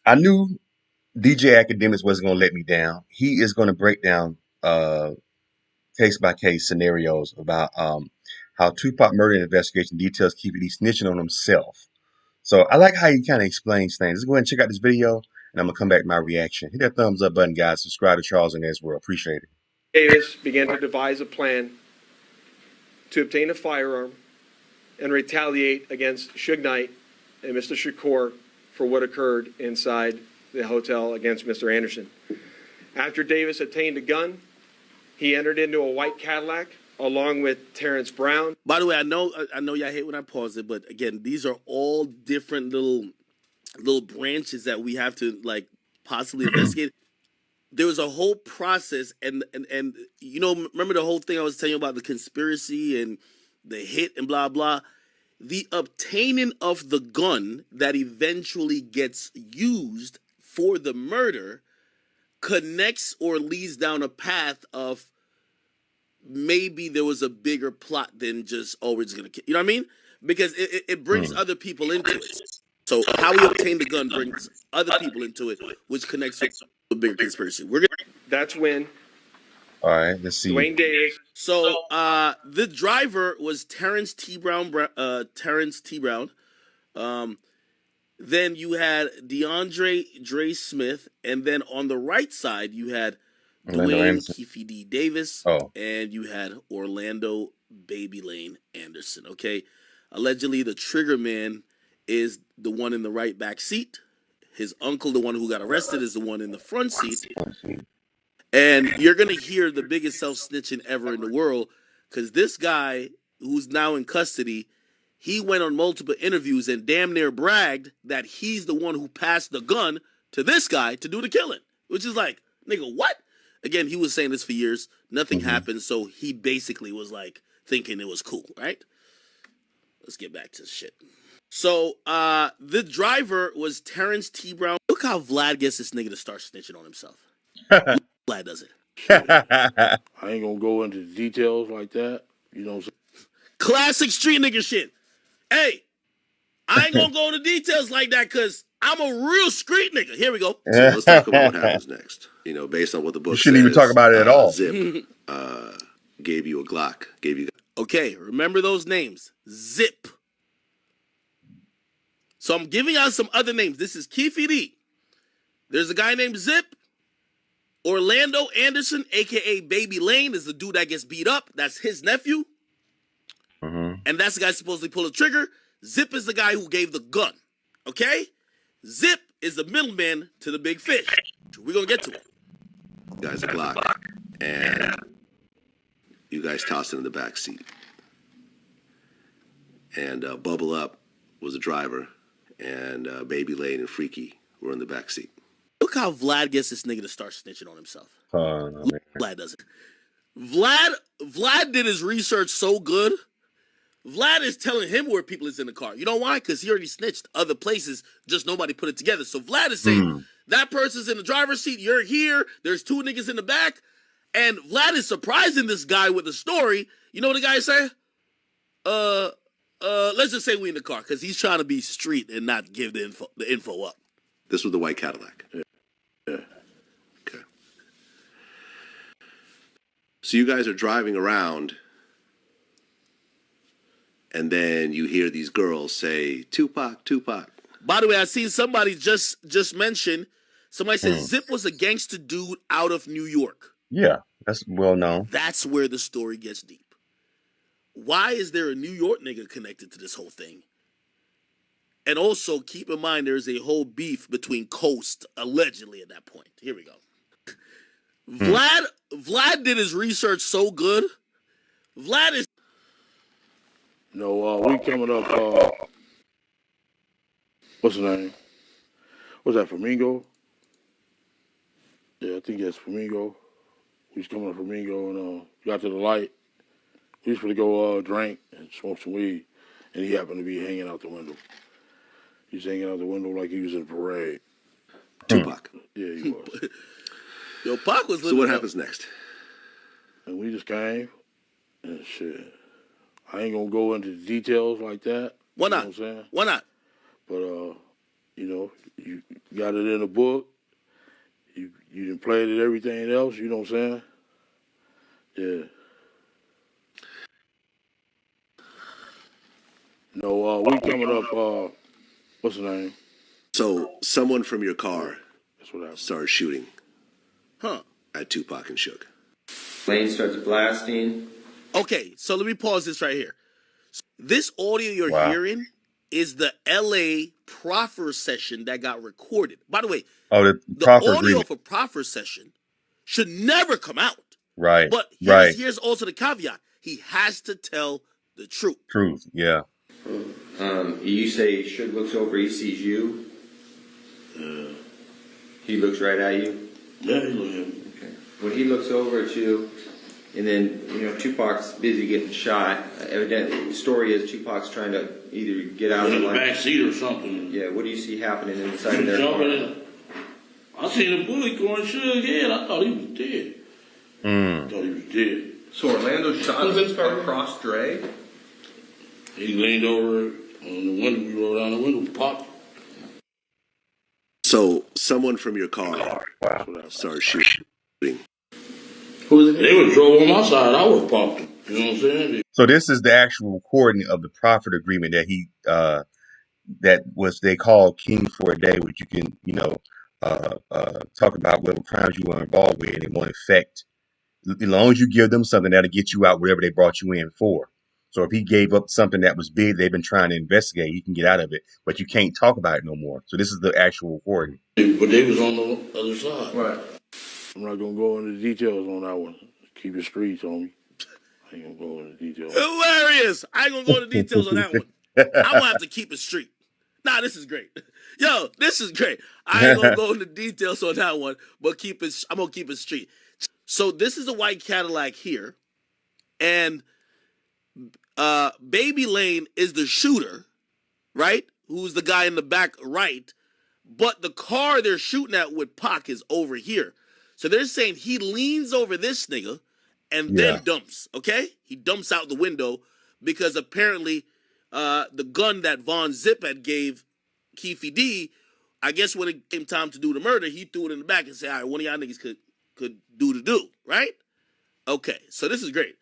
I knew DJ Academics wasn't going to let me down. He is going to break down case by case scenarios about how Tupac murder investigation details Keefe snitching on himself. So I like how he kind of explains things. Let's go ahead and check out this video, and I'm gonna come back to my reaction. Hit that thumbs up button, guys. Subscribe to Charles and His World. Appreciate it. Davis began to devise a plan to obtain a firearm and retaliate against Suge Knight and Mr. Shakur for what occurred inside the hotel against Mr. Anderson. After Davis obtained a gun, he entered into a white Cadillac along with Terrence Brown. By the way, I know y'all hate when I pause it, but again, these are all different little branches that we have to like possibly investigate. There was a whole process, and you know, remember the whole thing I was telling you about the conspiracy and the hit and blah blah. The obtaining of the gun that eventually gets used for the murder connects or leads down a path of maybe there was a bigger plot than just, oh, we're just gonna kill. You know what I mean? Because it brings other people into it. So how we obtain the gun brings other people into it, which connects with a bigger conspiracy. That's when All right, let's see. Dwayne Davis. So the driver was Terrence T. Brown. Then you had DeAndre Dre Smith, and then on the right side you had Dwayne Keefe D. Davis, and you had Orlando Baby Lane Anderson. Okay, allegedly the trigger man is the one in the right back seat. His uncle, the one who got arrested, is the one in the front seat. And you're going to hear the biggest self-snitching ever in the world, because this guy, who's now in custody, he went on multiple interviews and damn near bragged that he's the one who passed the gun to this guy to do the killing, which is like, nigga, what? Again, he was saying this for years. Nothing happened, so he basically was like thinking it was cool, right? Let's get back to the shit. So the driver was Terrence T. Brown. Look how Vlad gets this nigga to start snitching on himself. Vlad does it. I ain't gonna go into details like that. You know what I'm saying? Classic street nigga shit. Hey, I ain't gonna go into details like that because I'm a real street nigga. Here we go. So let's talk about what happens next. You know, based on what the book says. You shouldn't even talk about it at all. Zip gave you a Glock. Okay, remember those names. Zip. So I'm giving out some other names. This is Keefe D. There's a guy named Zip. Orlando Anderson, a.k.a. Baby Lane, is the dude that gets beat up. That's his nephew. And that's the guy supposedly pulled the trigger. Zip is the guy who gave the gun. Okay? Zip is the middleman to the big fish. We're going to get to it. Guys, a Glock. And you guys tossed it in the back seat. And Bubble Up was the driver. And Baby Lane and Freaky were in the back seat. Look how Vlad gets this nigga to start snitching on himself. Vlad does it. Vlad did his research so good. Vlad is telling him where people is in the car. You know why? Because he already snitched other places, just nobody put it together. So Vlad is saying, that person's in the driver's seat, you're here, there's two niggas in the back. And Vlad is surprising this guy with the story. You know what the guy say? Let's just say we in the car, because he's trying to be street and not give the info up. This was the white Cadillac. Yeah. Okay. So you guys are driving around, and then you hear these girls say, Tupac, Tupac. By the way, I seen somebody just mention, somebody said Zip was a gangster dude out of New York. Yeah, that's well known. That's where the story gets deep. Why is there a New York nigga connected to this whole thing? And also, keep in mind, there's a whole beef between Coast, allegedly, at that point. Here we go. Vlad did his research so good. Vlad is... No, we coming up, what's the name? What's that, Flamingo? Yeah, I think that's Flamingo. We was coming up Flamingo and got to the light. We was going to go drink and smoke some weed, and he happened to be hanging out the window. He's hanging out the window like he was in a parade. Tupac. Yeah, he was. Yo, Pac was So what happens next? And we just came, and shit. I ain't gonna go into details like that. Why not? You know what I'm saying? Why not? But, You got it in a book. You done played it, everything else. You know what I'm saying? Yeah. No, we coming up. What's the name? So someone from your car started shooting. Huh. At Tupac and Suge. Lane starts blasting. Okay, so let me pause this right here. This audio you're hearing is the LA proffer session that got recorded. By the way, the audio of a proffer session should never come out. Right. But here's also the caveat. He has to tell the truth. Yeah. You say Suge looks over, he sees you. He looks right at you. Yeah, he looks at me. Okay. When he looks over at you, and then Tupac's busy getting shot. Evidently, the story is Tupac's trying to either get out in the back seat or something. Yeah. What do you see happening inside their car? I seen a bullet going Suge's head. I thought he was dead. I thought he was dead. So Orlando shot across Dre? He leaned over on the window. We rolled down the window, popped. So someone from your car started shooting. Who was it? They would drove on my side. I would have popped him. You know what I'm saying? So this is the actual recording of the profit agreement that he they called King for a Day, which you can talk about whatever crimes you were involved with, and it won't affect. As long as you give them something, that'll get you out whatever they brought you in for. So if he gave up something that was big, they've been trying to investigate, you can get out of it, but you can't talk about it no more. So this is the actual recording. But they was on the other side. Right. I'm not gonna go into details on that one. Keep it streets on me. I ain't gonna go into details. Hilarious! I ain't gonna go into details on that one. I'm gonna have to keep it street. Nah, this is great. Yo, this is great. I ain't gonna go into details on that one, but I'm gonna keep it street. So this is a white Cadillac here, and Baby Lane is the shooter, right? Who's the guy in the back right, but the car they're shooting at with Pac is over here. So they're saying he leans over this nigga and then dumps, okay? He dumps out the window because apparently the gun that Von Zip had gave Keefe D, I guess when it came time to do the murder, he threw it in the back and said, all right, one of y'all niggas could do the do, right? Okay, so this is great.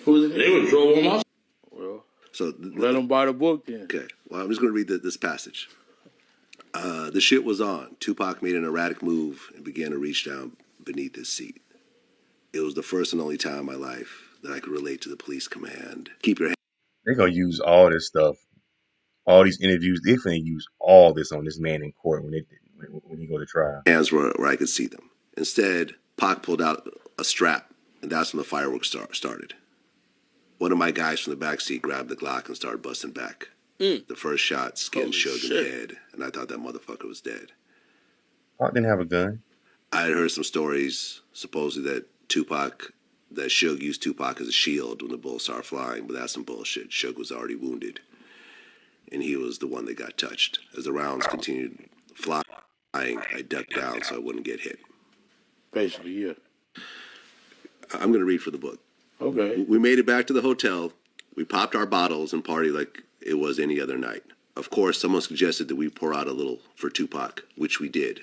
Who was it? They would drove on my. Well, so let them buy the book then. Okay, well, I'm just going to read this passage. The shit was on. Tupac made an erratic move and began to reach down beneath his seat. It was the first and only time in my life that I could relate to the police command. Keep your hands. They're going to use all this stuff, all these interviews. They're going to use all this on this man in court when he go to trial. Hands where I could see them. Instead, Pac pulled out a strap, and that's when the fireworks started. One of my guys from the back seat grabbed the Glock and started busting back. The first shot skinned Suge in the head, and I thought that motherfucker was dead. Pac didn't have a gun. I had heard some stories, supposedly that Suge used Tupac as a shield when the bullets started flying, but that's some bullshit. Suge was already wounded, and he was the one that got touched. As the rounds continued flying, I ducked down so I wouldn't get hit. Basically, yeah. I'm going to read from the book. Okay. We made it back to the hotel. We popped our bottles and partied like it was any other night. Of course, someone suggested that we pour out a little for Tupac, which we did.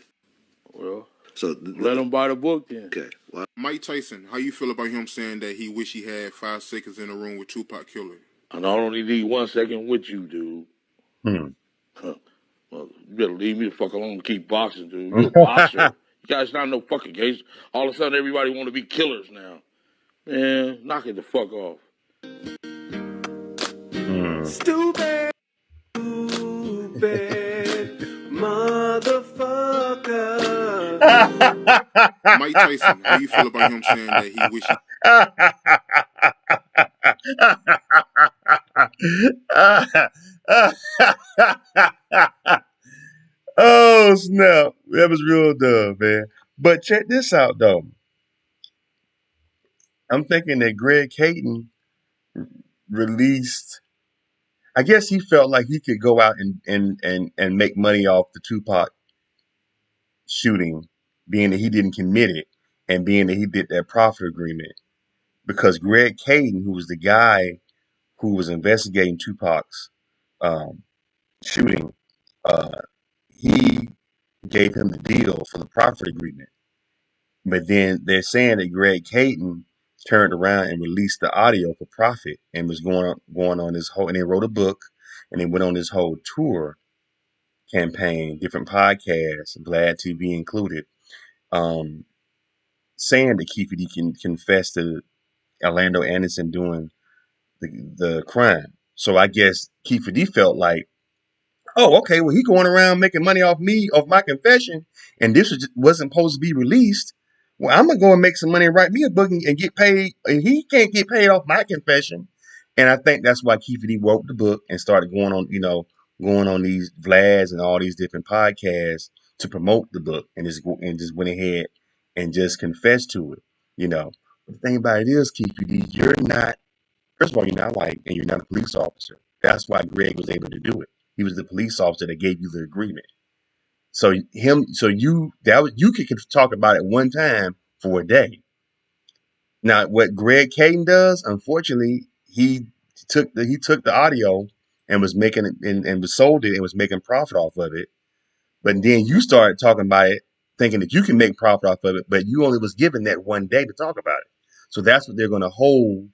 Well, so let them buy the book then. Okay. Well, Mike Tyson, how you feel about him saying that he wish he had 5 seconds in a room with Tupac Killer? And I only need 1 second with you, dude. Well, you better leave me the fuck alone and keep boxing, dude. You're a boxer. You guys not no fucking case. All of a sudden, everybody want to be killers now. Man, knock it the fuck off. Stupid motherfucker. Mike Tyson, how you feel about him saying that he wish Oh, snap. That was real dumb, man. But check this out, though. I'm thinking that Greg Caton released, I guess he felt like he could go out and make money off the Tupac shooting, being that he didn't commit it and being that he did that profit agreement. Because Greg Caton, who was the guy who was investigating Tupac's shooting, he gave him the deal for the profit agreement. But then they're saying that Greg Caton turned around and released the audio for profit and was going on this whole, and they wrote a book and they went on this whole tour campaign, different podcasts, Vlad TV included, saying that Keefe can confess to Orlando Anderson doing the crime. So I guess Keefe felt like, oh, okay, well, he going around making money off me, off my confession, and this wasn't supposed to be released. Well, I'm gonna go and make some money and write me a book and get paid, and he can't get paid off my confession. And I think that's why Keefe wrote the book and started going on, going on these Vlads and all these different podcasts to promote the book, and just went ahead and just confessed to it, you know. But the thing about it is, Keefe, you're not. First of all, you're not white and you're not a police officer. That's why Greg was able to do it. He was the police officer that gave you the agreement. So you could talk about it one time for a day. Now, what Greg Caden does, unfortunately, he took the audio and was making it and was sold it and was making profit off of it. But then you started talking about it, thinking that you can make profit off of it, but you only was given that one day to talk about it. So that's what they're going to hold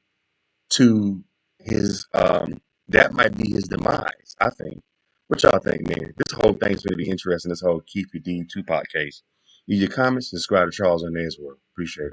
to his that might be his demise, I think. What y'all think, man? This whole thing's gonna be interesting, this whole Keefe D Tupac case. Leave your comments, subscribe to Charles and World. Appreciate it.